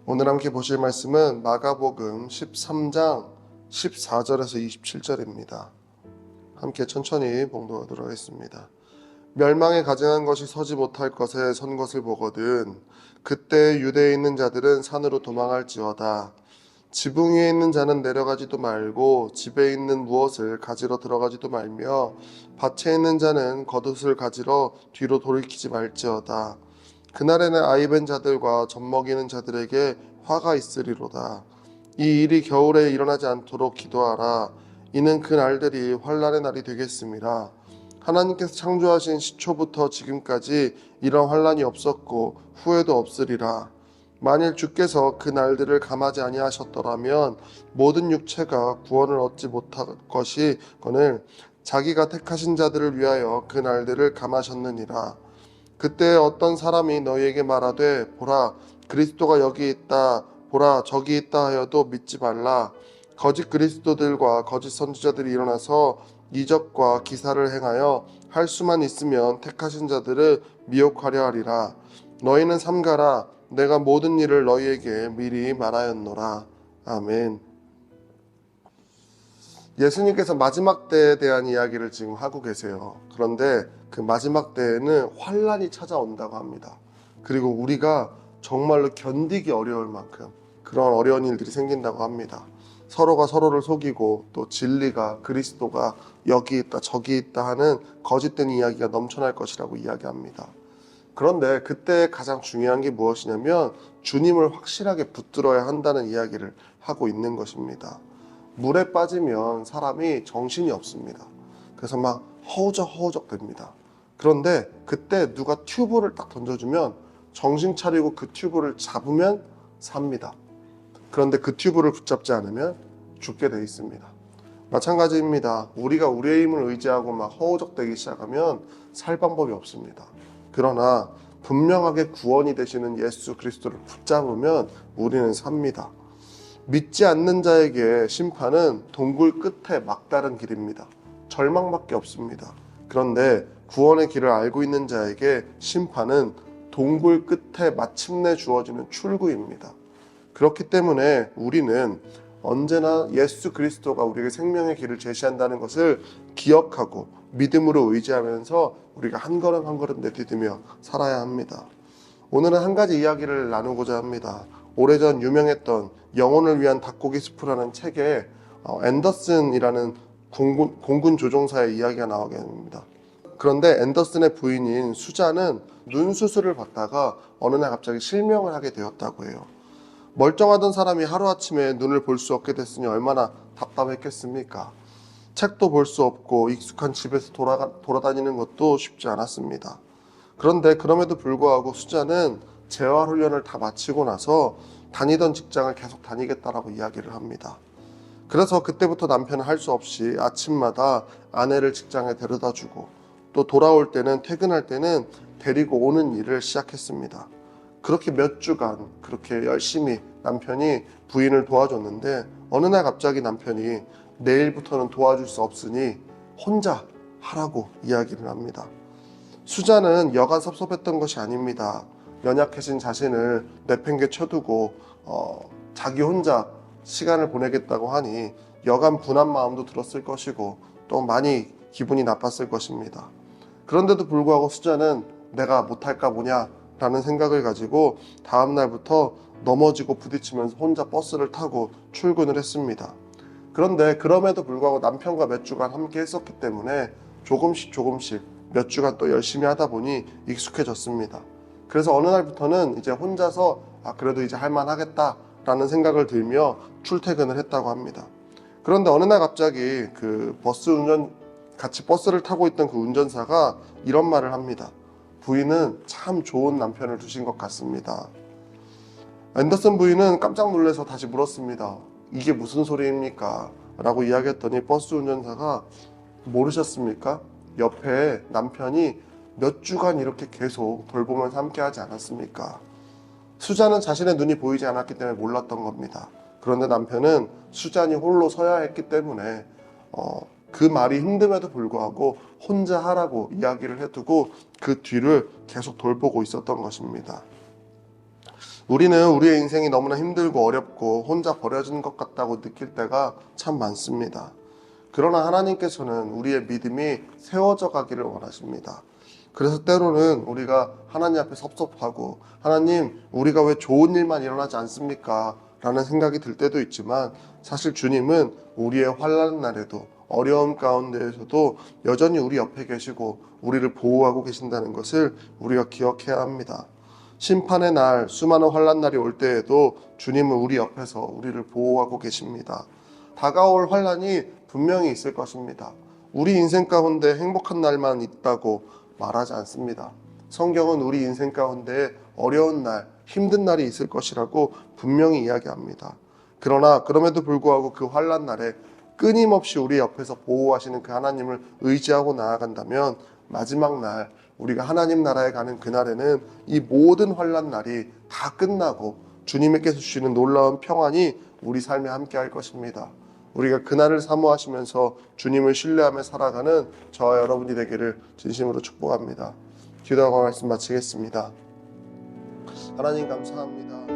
오늘 함께 보실 말씀은 마가복음 13장 14절에서 27절입니다. 함께 천천히 봉독하도록 하겠습니다. 멸망에 가증한 것이 서지 못할 것에 선 것을 보거든 그때 유대에 있는 자들은 산으로 도망할지어다. 지붕 위에 있는 자는 내려가지도 말고 집에 있는 무엇을 가지러 들어가지도 말며 밭에 있는 자는 겉옷을 가지러 뒤로 돌이키지 말지어다. 그날에는 아이벤 자들과 젖먹이는 자들에게 화가 있으리로다. 이 일이 겨울에 일어나지 않도록 기도하라. 이는 그 날들이 환난의 날이 되겠음이라. 하나님께서 창조하신 시초부터 지금까지 이런 환난이 없었고 후에도 없으리라. 만일 주께서 그 날들을 감하지 아니하셨더라면 모든 육체가 구원을 얻지 못할 것이거늘 자기가 택하신 자들을 위하여 그 날들을 감하셨느니라. 그때 어떤 사람이 너희에게 말하되 보라 그리스도가 여기 있다 보라 저기 있다 하여도 믿지 말라. 거짓 그리스도들과 거짓 선지자들이 일어나서 이적과 기사를 행하여 할 수만 있으면 택하신 자들을 미혹하려 하리라. 너희는 삼가라. 내가 모든 일을 너희에게 미리 말하였노라. 아멘. 예수님께서 마지막 때에 대한 이야기를 지금 하고 계세요. 그런데 그 마지막 때에는 환난이 찾아온다고 합니다. 그리고 우리가 정말로 견디기 어려울 만큼 그런 어려운 일들이 생긴다고 합니다. 서로가 서로를 속이고 또 진리가 그리스도가 여기 있다 저기 있다 하는 거짓된 이야기가 넘쳐날 것이라고 이야기합니다. 그런데 그때 가장 중요한 게 무엇이냐면 주님을 확실하게 붙들어야 한다는 이야기를 하고 있는 것입니다. 물에 빠지면 사람이 정신이 없습니다. 그래서 막 허우적허우적 됩니다. 그런데 그때 누가 튜브를 딱 던져주면 정신 차리고 그 튜브를 잡으면 삽니다. 그런데 그 튜브를 붙잡지 않으면 죽게 돼 있습니다. 마찬가지입니다. 우리가 우리의 힘을 의지하고 막 허우적대기 시작하면 살 방법이 없습니다. 그러나 분명하게 구원이 되시는 예수 그리스도를 붙잡으면 우리는 삽니다. 믿지 않는 자에게 심판은 동굴 끝에 막다른 길입니다. 절망밖에 없습니다. 그런데 구원의 길을 알고 있는 자에게 심판은 동굴 끝에 마침내 주어지는 출구입니다. 그렇기 때문에 우리는 언제나 예수 그리스도가 우리에게 생명의 길을 제시한다는 것을 기억하고 믿음으로 의지하면서 우리가 한 걸음 한 걸음 내디디며 살아야 합니다. 오늘은 한 가지 이야기를 나누고자 합니다. 오래전 유명했던 영혼을 위한 닭고기 스프라는 책에 앤더슨이라는 공군 조종사의 이야기가 나오게 됩니다. 그런데 앤더슨의 부인인 수잔은 눈 수술을 받다가 어느 날 갑자기 실명을 하게 되었다고 해요. 멀쩡하던 사람이 하루아침에 눈을 볼 수 없게 됐으니 얼마나 답답했겠습니까? 책도 볼 수 없고 익숙한 집에서 돌아다니는 것도 쉽지 않았습니다. 그런데 그럼에도 불구하고 수잔은 재활훈련을 다 마치고 나서 다니던 직장을 계속 다니겠다라고 이야기를 합니다. 그래서 그때부터 남편은 할 수 없이 아침마다 아내를 직장에 데려다주고 또 돌아올 때는 퇴근할 때는 데리고 오는 일을 시작했습니다. 그렇게 몇 주간 그렇게 열심히 남편이 부인을 도와줬는데 어느 날 갑자기 남편이 내일부터는 도와줄 수 없으니 혼자 하라고 이야기를 합니다. 수잔은 여간 섭섭했던 것이 아닙니다. 연약해진 자신을 내팽개쳐두고 자기 혼자 시간을 보내겠다고 하니 여간 분한 마음도 들었을 것이고 또 많이 기분이 나빴을 것입니다. 그런데도 불구하고 수잔은 내가 못할까 보냐 라는 생각을 가지고 다음 날부터 넘어지고 부딪히면서 혼자 버스를 타고 출근을 했습니다. 그런데 그럼에도 불구하고 남편과 몇 주간 함께 했었기 때문에 조금씩 몇 주간 또 열심히 하다 보니 익숙해졌습니다. 그래서 어느 날부터는 이제 혼자서 그래도 이제 할만하겠다 라는 생각을 들며 출퇴근을 했다고 합니다. 그런데 어느 날 갑자기 같이 버스를 타고 있던 그 운전사가 이런 말을 합니다. 부인은 참 좋은 남편을 두신 것 같습니다. 앤더슨 부인은 깜짝 놀라서 다시 물었습니다. 이게 무슨 소리입니까? 라고 이야기했더니 버스 운전사가 모르셨습니까? 옆에 남편이 몇 주간 이렇게 계속 돌보면서 함께 하지 않았습니까? 수잔은 자신의 눈이 보이지 않았기 때문에 몰랐던 겁니다. 그런데 남편은 수잔이 홀로 서야 했기 때문에 그 말이 힘듦에도 불구하고 혼자 하라고 이야기를 해두고 그 뒤를 계속 돌보고 있었던 것입니다. 우리는 우리의 인생이 너무나 힘들고 어렵고 혼자 버려진 것 같다고 느낄 때가 참 많습니다. 그러나 하나님께서는 우리의 믿음이 세워져 가기를 원하십니다. 그래서 때로는 우리가 하나님 앞에 섭섭하고, 하나님, 우리가 왜 좋은 일만 일어나지 않습니까? 라는 생각이 들 때도 있지만, 사실 주님은 우리의 환난 날에도, 어려움 가운데에서도 여전히 우리 옆에 계시고 우리를 보호하고 계신다는 것을 우리가 기억해야 합니다. 심판의 날, 수많은 환난 날이 올 때에도 주님은 우리 옆에서 우리를 보호하고 계십니다. 다가올 환난이 분명히 있을 것입니다. 우리 인생 가운데 행복한 날만 있다고 말하지 않습니다. 성경은 우리 인생 가운데 어려운 날, 힘든 날이 있을 것이라고 분명히 이야기합니다. 그러나 그럼에도 불구하고 그 환난 날에 끊임없이 우리 옆에서 보호하시는 그 하나님을 의지하고 나아간다면, 마지막 날 우리가 하나님 나라에 가는 그날에는 이 모든 환난 날이 다 끝나고 주님께서 주시는 놀라운 평안이 우리 삶에 함께 할 것입니다. 우리가 그날을 사모하시면서 주님을 신뢰하며 살아가는 저와 여러분이 되기를 진심으로 축복합니다. 기도하고 말씀 마치겠습니다. 하나님 감사합니다.